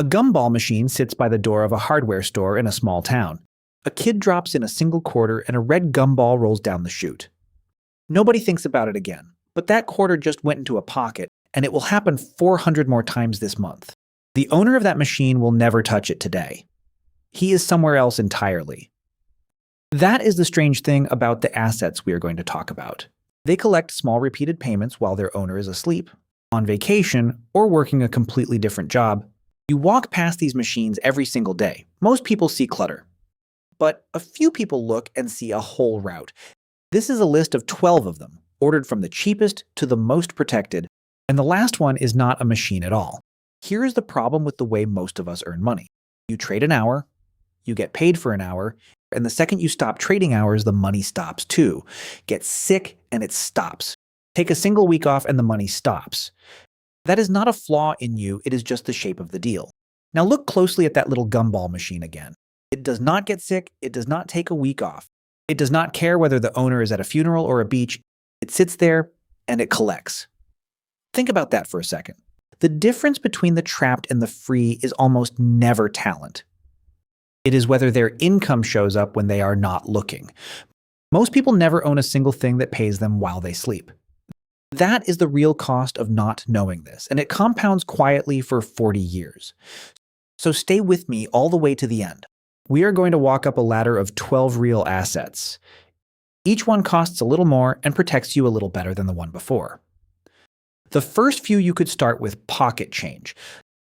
A gumball machine sits by the door of a hardware store in a small town. A kid drops in a single quarter and a red gumball rolls down the chute. Nobody thinks about it again, but that quarter just went into a pocket, and it will happen 400 more times this month. The owner of that machine will never touch it today. He is somewhere else entirely. That is the strange thing about the assets we are going to talk about. They collect small repeated payments while their owner is asleep, on vacation, or working a completely different job. You walk past these machines every single day. Most people see clutter. But a few people look and see a whole route. This is a list of 12 of them, ordered from the cheapest to the most protected, and the last one is not a machine at all. Here is the problem with the way most of us earn money. You trade an hour, you get paid for an hour, and the second you stop trading hours, the money stops too. Get sick and it stops. Take a single week off and the money stops. That is not a flaw in you, it is just the shape of the deal. Now look closely at that little gumball machine again. It does not get sick, it does not take a week off. It does not care whether the owner is at a funeral or a beach. It sits there and it collects. Think about that for a second. The difference between the trapped and the free is almost never talent. It is whether their income shows up when they are not looking. Most people never own a single thing that pays them while they sleep. That is the real cost of not knowing this, and it compounds quietly for 40 years. So stay with me all the way to the end. We are going to walk up a ladder of 12 real assets. Each one costs a little more and protects you a little better than the one before. The first few you could start with pocket change.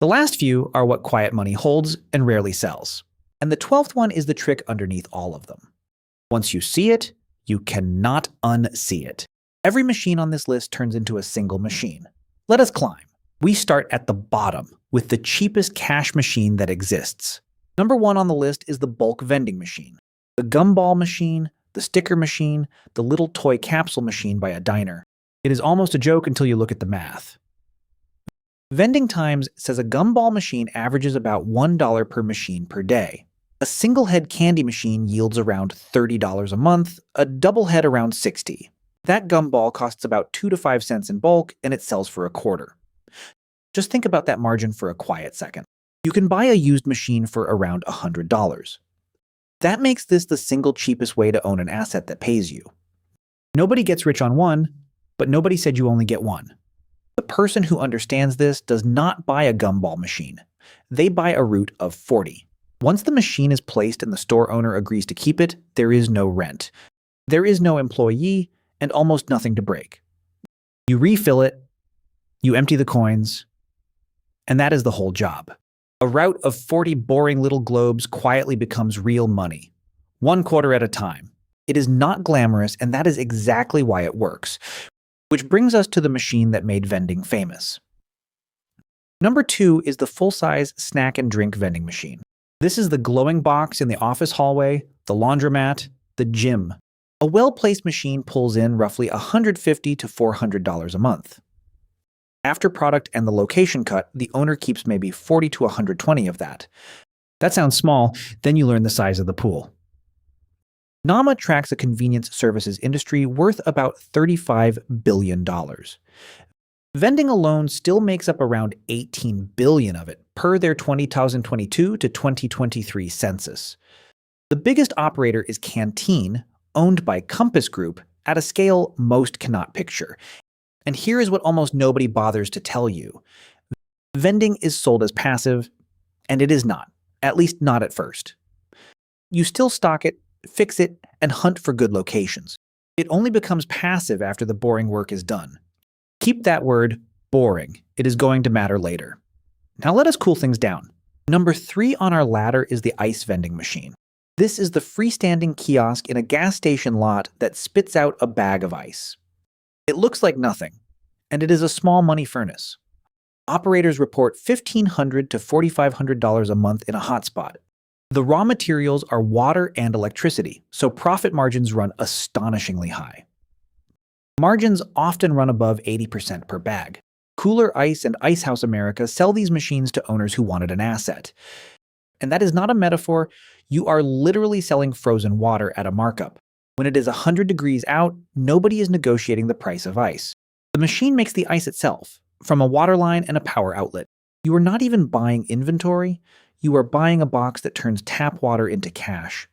The last few are what quiet money holds and rarely sells. And the 12th one is the trick underneath all of them. Once you see it, you cannot unsee it. Every machine on this list turns into a single machine. Let us climb. We start at the bottom with the cheapest cash machine that exists. Number 1 on the list is the bulk vending machine. The gumball machine, the sticker machine, the little toy capsule machine by a diner. It is almost a joke until you look at the math. Vending Times says a gumball machine averages about $1 per machine per day. A single head candy machine yields around $30 a month, a double head around $60. That gumball costs about 2 to 5 cents in bulk and it sells for a quarter. Just think about that margin for a quiet second. You can buy a used machine for around $100. That makes this the single cheapest way to own an asset that pays you. Nobody gets rich on one, but nobody said you only get one. The person who understands this does not buy a gumball machine. They buy a route of 40. Once the machine is placed and the store owner agrees to keep it, there is no rent. There is no employee and almost nothing to break. You refill it, you empty the coins, and that is the whole job. A route of 40 boring little globes quietly becomes real money, 1 quarter at a time. It is not glamorous, and that is exactly why it works. Which brings us to the machine that made vending famous. Number 2 is the full-size snack and drink vending machine. This is the glowing box in the office hallway, the laundromat, the gym. A well-placed machine pulls in roughly $150 to $400 a month. After product and the location cut, the owner keeps maybe $40 to $120 of that. That sounds small, then you learn the size of the pool. NAMA tracks a convenience services industry worth about $35 billion. Vending alone still makes up around $18 billion of it per their 2022 to 2023 census. The biggest operator is Canteen, owned by Compass Group, at a scale most cannot picture. And here is what almost nobody bothers to tell you. Vending is sold as passive, and it is not, at least not at first. You still stock it, fix it, and hunt for good locations. It only becomes passive after the boring work is done. Keep that word, boring. It is going to matter later. Now let us cool things down. Number 3 on our ladder is the ice vending machine. This is the freestanding kiosk in a gas station lot that spits out a bag of ice. It looks like nothing, and it is a small money furnace. Operators report $1,500 to $4,500 a month in a hotspot. The raw materials are water and electricity, so profit margins run astonishingly high. Margins often run above 80% per bag. Cooler Ice and Ice House America sell these machines to owners who wanted an asset. And that is not a metaphor. You are literally selling frozen water at a markup. When it is 100 degrees out, nobody is negotiating the price of ice. The machine makes the ice itself, from a water line and a power outlet. You are not even buying inventory, you are buying a box that turns tap water into cash.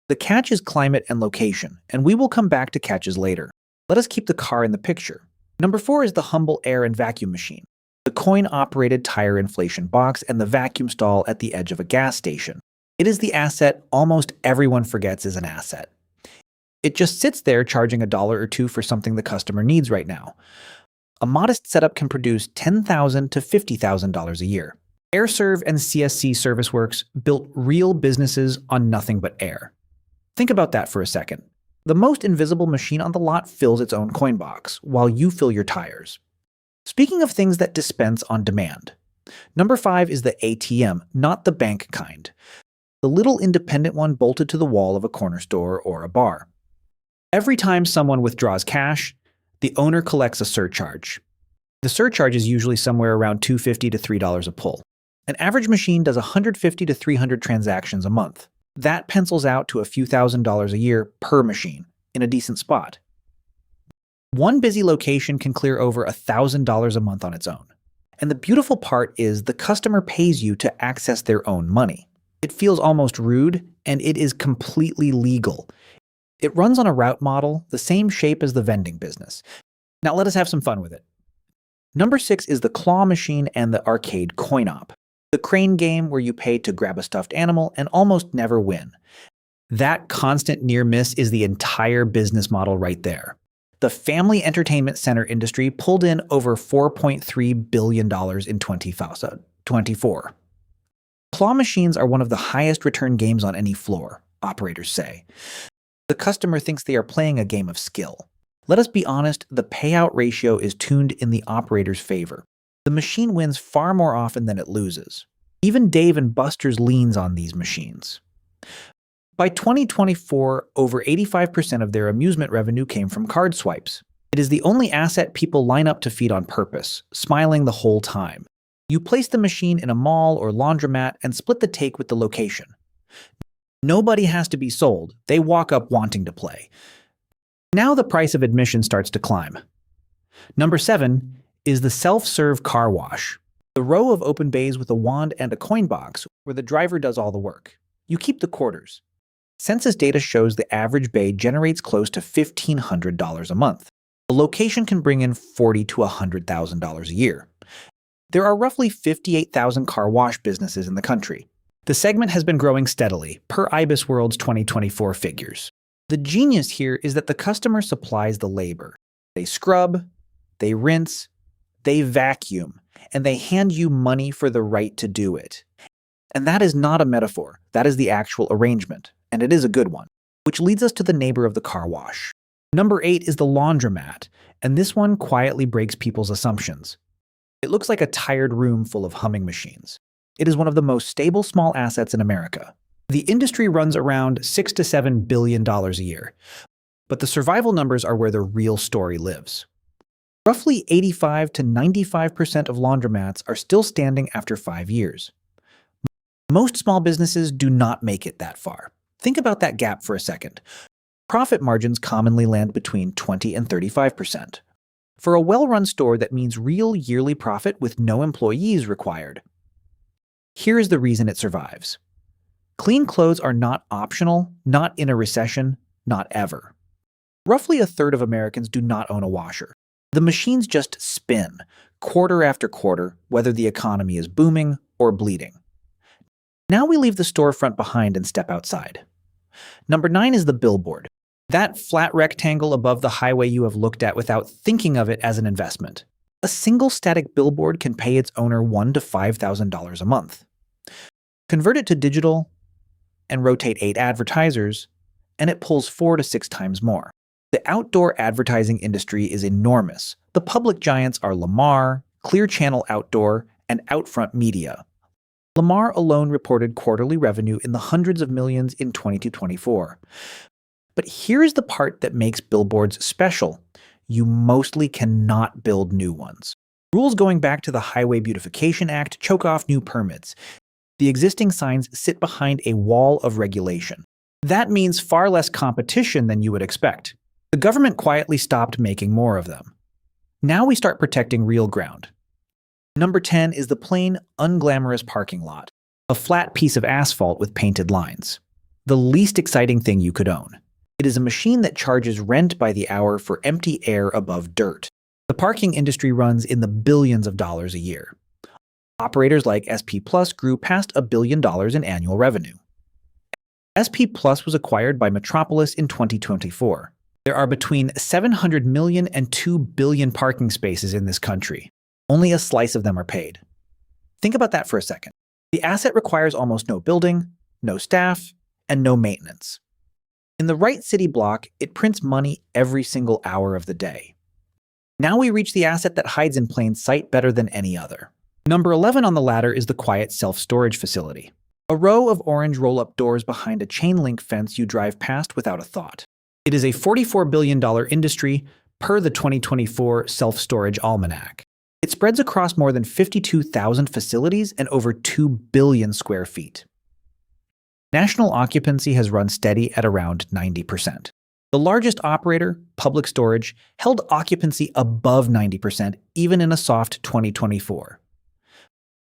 The catch is climate and location, and we will come back to catches later. Let us keep the car in the picture. Number 4 is the humble air and vacuum machine, the coin-operated tire inflation box and the vacuum stall at the edge of a gas station. It is the asset almost everyone forgets is an asset. It just sits there charging $1 or $2 for something the customer needs right now. A modest setup can produce $10,000 to $50,000 a year. AirServe and CSC ServiceWorks built real businesses on nothing but air. Think about that for a second. The most invisible machine on the lot fills its own coin box, while you fill your tires. Speaking of things that dispense on demand, number 5 is the ATM, not the bank kind. The little independent one bolted to the wall of a corner store or a bar. Every time someone withdraws cash, the owner collects a surcharge. The surcharge is usually somewhere around $2.50 to $3 a pull. An average machine does 150 to 300 transactions a month. That pencils out to a few $1,000s a year per machine, in a decent spot. One busy location can clear over $1,000 a month on its own. And the beautiful part is the customer pays you to access their own money. It feels almost rude, and it is completely legal. It runs on a route model, the same shape as the vending business. Now let us have some fun with it. Number 6 is the claw machine and the arcade coin-op. The crane game where you pay to grab a stuffed animal and almost never win. That constant near miss is the entire business model right there. The family entertainment center industry pulled in over $4.3 billion in 2024. Claw machines are one of the highest return games on any floor, operators say. The customer thinks they are playing a game of skill. Let us be honest, the payout ratio is tuned in the operator's favor. The machine wins far more often than it loses. Even Dave and Buster's leans on these machines. By 2024, over 85% of their amusement revenue came from card swipes. It is the only asset people line up to feed on purpose, smiling the whole time. You place the machine in a mall or laundromat and split the take with the location. Nobody has to be sold. They walk up wanting to play. Now the price of admission starts to climb. Number 7 is the self-serve car wash. The row of open bays with a wand and a coin box where the driver does all the work. You keep the quarters. Census data shows the average bay generates close to $1,500 a month. A location can bring in $40,000 to $100,000 a year. There are roughly 58,000 car wash businesses in the country. The segment has been growing steadily, per IBISWorld's 2024 figures. The genius here is that the customer supplies the labor. They scrub, they rinse, they vacuum, and they hand you money for the right to do it. And that is not a metaphor, that is the actual arrangement, and it is a good one. Which leads us to the neighbor of the car wash. Number 8 is the laundromat, and this one quietly breaks people's assumptions. It looks like a tired room full of humming machines. It is one of the most stable small assets in America. The industry runs around $6 to $7 billion a year, but the survival numbers are where the real story lives. Roughly 85 to 95% of laundromats are still standing after 5 years. Most small businesses do not make it that far. Think about that gap for a second. Profit margins commonly land between 20 and 35%. For a well-run store, that means real yearly profit with no employees required. Here is the reason it survives. Clean clothes are not optional, not in a recession, not ever. Roughly a third of Americans do not own a washer. The machines just spin, quarter after quarter, whether the economy is booming or bleeding. Now we leave the storefront behind and step outside. Number 9 is the billboard. That flat rectangle above the highway you have looked at without thinking of it as an investment. A single static billboard can pay its owner $1,000 to $5,000 a month. Convert it to digital and rotate 8 advertisers, and it pulls 4 to 6 times more. The outdoor advertising industry is enormous. The public giants are Lamar, Clear Channel Outdoor, and Outfront Media. Lamar alone reported quarterly revenue in the hundreds of millions in 2024. But here is the part that makes billboards special. You mostly cannot build new ones. Rules going back to the Highway Beautification Act choke off new permits. The existing signs sit behind a wall of regulation. That means far less competition than you would expect. The government quietly stopped making more of them. Now we start protecting real ground. Number 10 is the plain, unglamorous parking lot, a flat piece of asphalt with painted lines. The least exciting thing you could own. It is a machine that charges rent by the hour for empty air above dirt. The parking industry runs in the billions of dollars a year. Operators like SP Plus grew past $1 billion in annual revenue. SP Plus was acquired by Metropolis in 2024. There are between 700 million and 2 billion parking spaces in this country. Only a slice of them are paid. Think about that for a second. The asset requires almost no building, no staff, and no maintenance. In the right city block, it prints money every single hour of the day. Now we reach the asset that hides in plain sight better than any other. Number 11 on the ladder is the quiet self-storage facility. A row of orange roll-up doors behind a chain-link fence you drive past without a thought. It is a $44 billion industry per the 2024 Self-Storage Almanac. It spreads across more than 52,000 facilities and over 2 billion square feet. National occupancy has run steady at around 90%. The largest operator, Public Storage, held occupancy above 90% even in a soft 2024.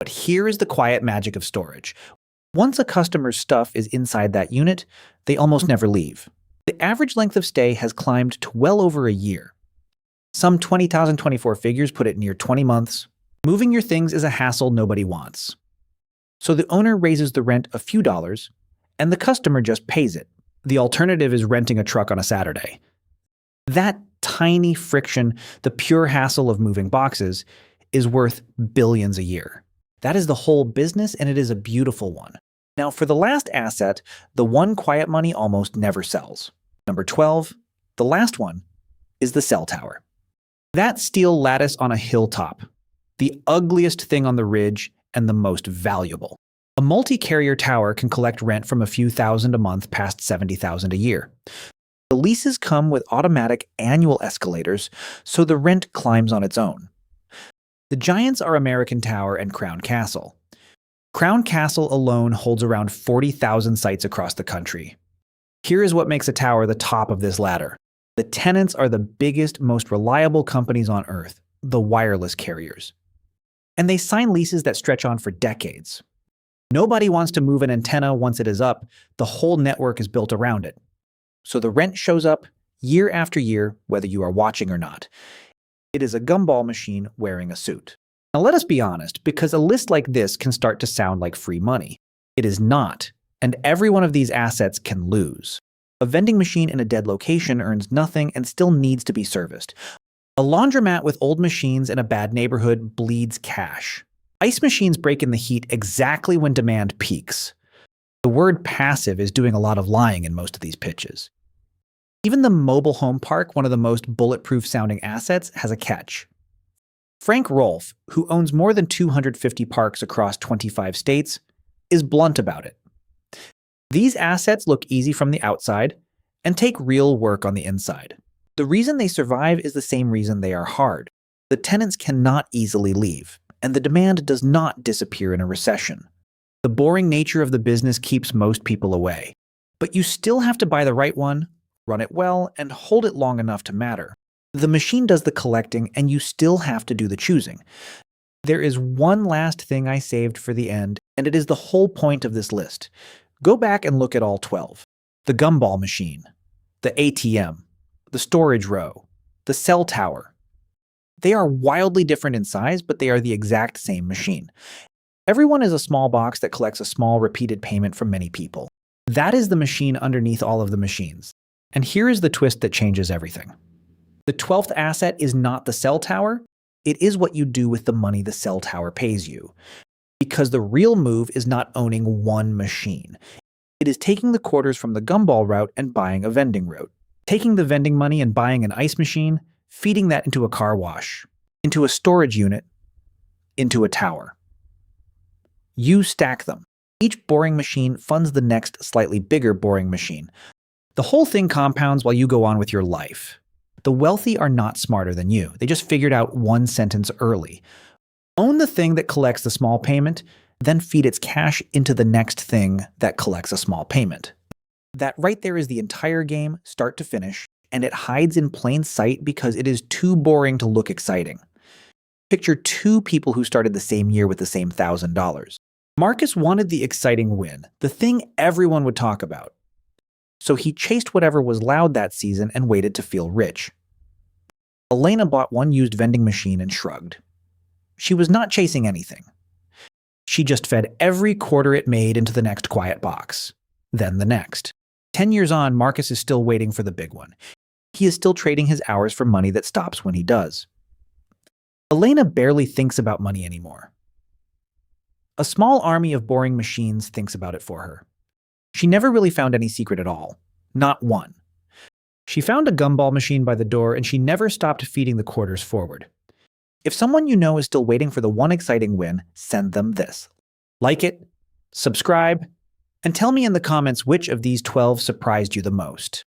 But here is the quiet magic of storage. Once a customer's stuff is inside that unit, they almost never leave. The average length of stay has climbed to well over a year. Some 2024 figures put it near 20 months. Moving your things is a hassle nobody wants. So the owner raises the rent a few dollars, and the customer just pays it. The alternative is renting a truck on a Saturday. That tiny friction, the pure hassle of moving boxes, is worth billions a year. That is the whole business, and it is a beautiful one. Now, for the last asset, the one quiet money almost never sells. Number 12, the last one, is the cell tower. That steel lattice on a hilltop, the ugliest thing on the ridge and the most valuable. A multi-carrier tower can collect rent from a few thousand a month past $70,000 a year. The leases come with automatic annual escalators, so the rent climbs on its own. The giants are American Tower and Crown Castle. Crown Castle alone holds around 40,000 sites across the country. Here is what makes a tower the top of this ladder. The tenants are the biggest, most reliable companies on Earth, the wireless carriers. And they sign leases that stretch on for decades. Nobody wants to move an antenna once it is up. The whole network is built around it. So the rent shows up year after year, whether you are watching or not. It is a gumball machine wearing a suit. Now let us be honest, because a list like this can start to sound like free money. It is not, and every one of these assets can lose. A vending machine in a dead location earns nothing and still needs to be serviced. A laundromat with old machines in a bad neighborhood bleeds cash. Ice machines break in the heat exactly when demand peaks. The word passive is doing a lot of lying in most of these pitches. Even the mobile home park, one of the most bulletproof sounding assets, has a catch. Frank Rolfe, who owns more than 250 parks across 25 states, is blunt about it. These assets look easy from the outside and take real work on the inside. The reason they survive is the same reason they are hard. The tenants cannot easily leave, and the demand does not disappear in a recession. The boring nature of the business keeps most people away. But you still have to buy the right one, run it well, and hold it long enough to matter. The machine does the collecting, and you still have to do the choosing. There is one last thing I saved for the end, and it is the whole point of this list. Go back and look at all 12. The gumball machine, the ATM, the storage row, the cell tower. They are wildly different in size, but they are the exact same machine. Everyone is a small box that collects a small repeated payment from many people. That is the machine underneath all of the machines. And here is the twist that changes everything. The 12th asset is not the cell tower. It is what you do with the money the cell tower pays you. Because the real move is not owning one machine. It is taking the quarters from the gumball route and buying a vending route. Taking the vending money and buying an ice machine, feeding that into a car wash, into a storage unit, into a tower. You stack them. Each boring machine funds the next slightly bigger boring machine. The whole thing compounds while you go on with your life. The wealthy are not smarter than you. They just figured out one sentence early. Own the thing that collects the small payment, then feed its cash into the next thing that collects a small payment. That right there is the entire game, start to finish, and it hides in plain sight because it is too boring to look exciting. Picture two people who started the same year with the same $1,000. Marcus wanted the exciting win, the thing everyone would talk about. So he chased whatever was loud that season and waited to feel rich. Elena bought one used vending machine and shrugged. She was not chasing anything. She just fed every quarter it made into the next quiet box. Then the next. 10 years on, Marcus is still waiting for the big one. He is still trading his hours for money that stops when he does. Elena barely thinks about money anymore. A small army of boring machines thinks about it for her. She never really found any secret at all. Not one. She found a gumball machine by the door, and she never stopped feeding the quarters forward. If someone you know is still waiting for the one exciting win, send them this. Like it, subscribe, and tell me in the comments which of these 12 surprised you the most.